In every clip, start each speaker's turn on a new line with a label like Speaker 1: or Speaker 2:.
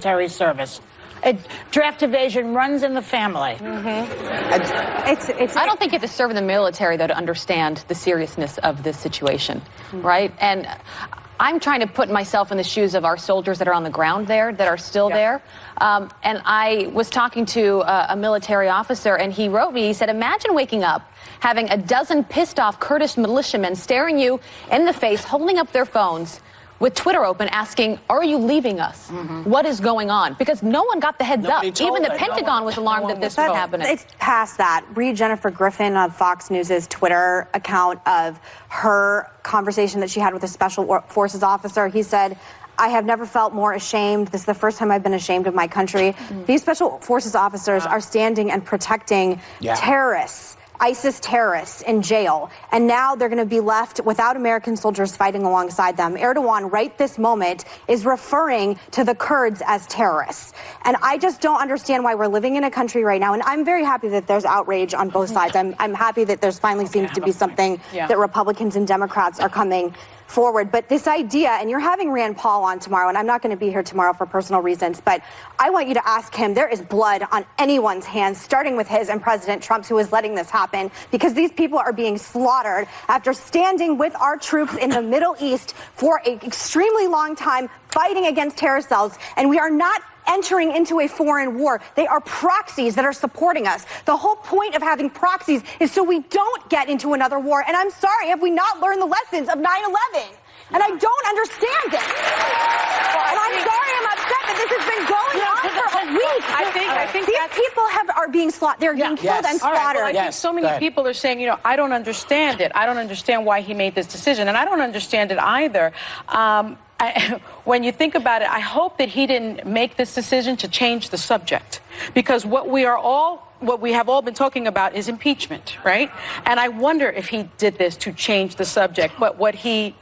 Speaker 1: military service. Draft evasion runs in the family.
Speaker 2: I don't think you have to serve in the military, though, to understand the seriousness of this situation, right? And I'm trying to put myself in the shoes of our soldiers that are on the ground there, that are still there. And I was talking to a military officer, and he wrote me, he said, imagine waking up, having a dozen pissed-off Kurdish militiamen staring you in the face, holding up their phones, with Twitter open, asking, are you leaving us? What is going on? Because no one got the heads up. Even the Pentagon was alarmed that this was happening.
Speaker 3: It's past that. Read Jennifer Griffin on Fox News' Twitter account of her conversation that she had with a special forces officer. He said, I have never felt more ashamed. This is the first time I've been ashamed of my country. These special forces officers are standing and protecting terrorists. ISIS terrorists in jail, and now they're going to be left without American soldiers fighting alongside them. Erdogan, right this moment, is referring to the Kurds as terrorists. And I just don't understand why we're living in a country right now, and I'm very happy that there's outrage on both sides. I'm happy that there's finally seems to be something that Republicans and Democrats are coming forward. But this idea, and you're having Rand Paul on tomorrow, and I'm not going to be here tomorrow for personal reasons, but I want you to ask him, there is blood on anyone's hands, starting with his and President Trump's, who is letting this happen, because these people are being slaughtered after standing with our troops in the Middle East for an extremely long time, fighting against terror cells, and we are not entering into a foreign war. They are proxies that are supporting us. The whole point of having proxies is so we don't get into another war. And I'm sorry, have we not learned the lessons of 9/11? And I don't understand it. And I'm sorry, I'm upset that this has been going on for a week.
Speaker 4: I think
Speaker 3: these people are being slaughtered. They're being killed and slaughtered.
Speaker 4: Well, I think so many people are saying, I don't understand it. I don't understand why he made this decision. And I don't understand it either. When you think about it, I hope that he didn't make this decision to change the subject, because what we have all been talking about is impeachment, right? And I wonder if he did this to change the subject. But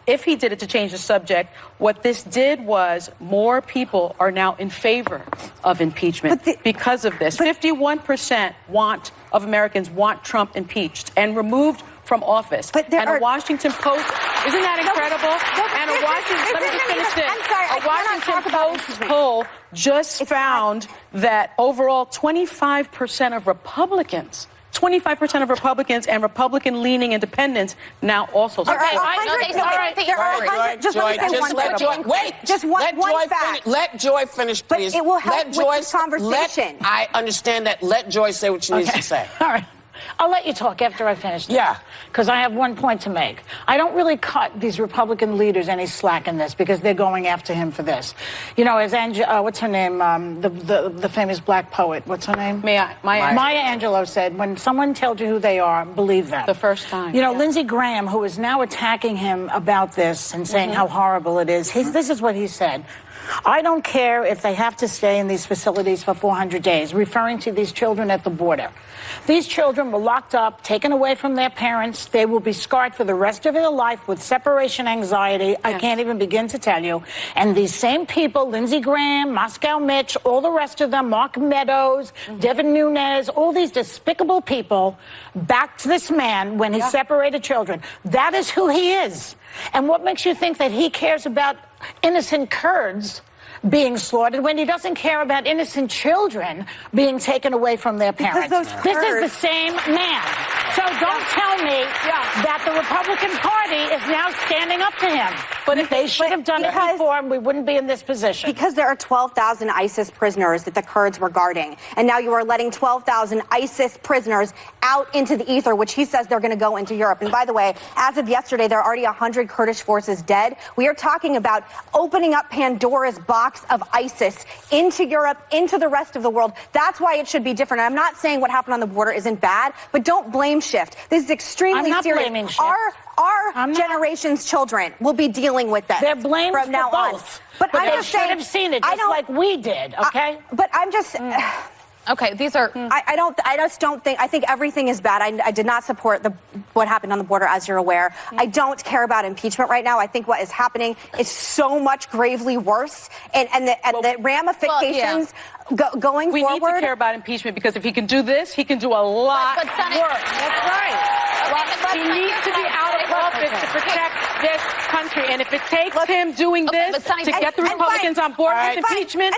Speaker 4: if he did it to change the subject, what this did was more people are now in favor of impeachment because of this. 51% of Americans want Trump impeached and removed from office.
Speaker 3: But
Speaker 4: a Washington Post, isn't that incredible? And a Washington, let me just finish this.
Speaker 3: I'm sorry,
Speaker 4: a Washington Post poll just found that overall 25% of Republicans and Republican-leaning independents now also support.
Speaker 5: Let Joy finish, please.
Speaker 3: But it will help with this conversation.
Speaker 5: I understand that. Let Joy say what she needs to say.
Speaker 1: All right. I'll let you talk after I finish this.
Speaker 5: Yeah.
Speaker 1: Because I have one point to make. I don't really cut these Republican leaders any slack in this, because they're going after him for this. As what's her name? The famous black poet. What's her name?
Speaker 4: Maya
Speaker 1: Angelou said, when someone tells you who they are, believe them.
Speaker 4: The first time.
Speaker 1: Lindsey Graham, who is now attacking him about this and saying how horrible it is, this is what he said. I don't care if they have to stay in these facilities for 400 days, referring to these children at the border. These children were locked up, taken away from their parents. They will be scarred for the rest of their life with separation anxiety. I can't even begin to tell you. And these same people, Lindsey Graham, Moscow Mitch, all the rest of them, Mark Meadows, Devin Nunes, all these despicable people backed this man when he separated children. That is who he is. And what makes you think that he cares about innocent Kurds being slaughtered when he doesn't care about innocent children being taken away from their parents? This is the same man. So don't tell me that the Republican Party is now standing up to him. But if they should have done it before, we wouldn't be in this position.
Speaker 3: Because there are 12,000 ISIS prisoners that the Kurds were guarding. And now you are letting 12,000 ISIS prisoners out into the ether, which he says they're going to go into Europe. And by the way, as of yesterday, there are already 100 Kurdish forces dead. We are talking about opening up Pandora's box of ISIS into Europe, into the rest of the world. That's why it should be different. I'm not saying what happened on the border isn't bad, but don't blame shift. This is extremely serious.
Speaker 1: I'm not blaming shift.
Speaker 3: Our generation's children will be be with this.
Speaker 1: They're blamed
Speaker 3: from now
Speaker 1: for both.
Speaker 3: On. But I'm
Speaker 1: they
Speaker 3: just
Speaker 1: should
Speaker 3: saying,
Speaker 1: have seen it just like we did, okay?
Speaker 3: But I'm just...
Speaker 2: Okay, these are...
Speaker 3: I just don't think... I think everything is bad. I did not support what happened on the border, as you're aware. I don't care about impeachment right now. I think what is happening is so much gravely worse. And the ramifications going
Speaker 4: we
Speaker 3: forward...
Speaker 4: We need to care about impeachment, because if he can do this, he can do a lot worse.
Speaker 1: That's right.
Speaker 4: He needs to be out of office to protect this country. And if it takes him doing this
Speaker 2: but Sonny,
Speaker 4: to get the Republicans on board with impeachment,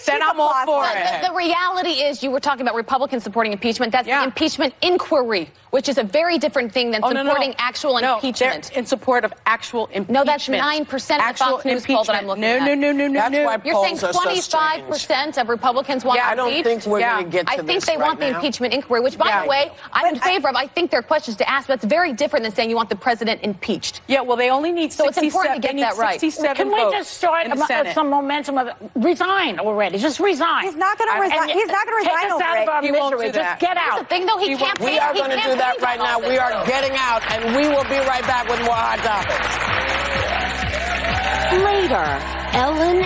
Speaker 4: then I'm all for it.
Speaker 2: The reality is, you were talking about Republicans supporting impeachment. That's the impeachment inquiry, which is a very different thing than supporting actual impeachment.
Speaker 4: They're in support of actual impeachment.
Speaker 2: No, that's 9% of the Fox News poll that I'm looking at.
Speaker 4: No.
Speaker 5: That's why
Speaker 2: You're saying
Speaker 5: polls are so
Speaker 2: 25% of Republicans want
Speaker 5: I
Speaker 2: to
Speaker 5: don't
Speaker 2: impeach?
Speaker 5: think we're going to get to
Speaker 2: I think
Speaker 5: this
Speaker 2: they want
Speaker 5: right
Speaker 2: the
Speaker 5: now.
Speaker 2: impeachment inquiry, which, by the way, I'm in favor of. I think there are questions to ask, but it's very different than saying you want the president impeached.
Speaker 4: Yeah, well, they only need 67.
Speaker 2: So it's important to get that right.
Speaker 4: 67
Speaker 1: Can we
Speaker 4: votes
Speaker 1: just start
Speaker 4: in the Senate.
Speaker 1: some momentum of resign already? Just resign.
Speaker 3: He's not going to resign. He's not going to resign
Speaker 1: Take us
Speaker 3: over
Speaker 1: out of our
Speaker 4: He won't
Speaker 1: misery.
Speaker 4: do that.
Speaker 1: Just get
Speaker 2: Here's
Speaker 1: out.
Speaker 2: the thing, though, he can't.
Speaker 5: We are going to do that right now. We are getting out, and we will be right back with more Hot Topics.
Speaker 6: Later, Ellen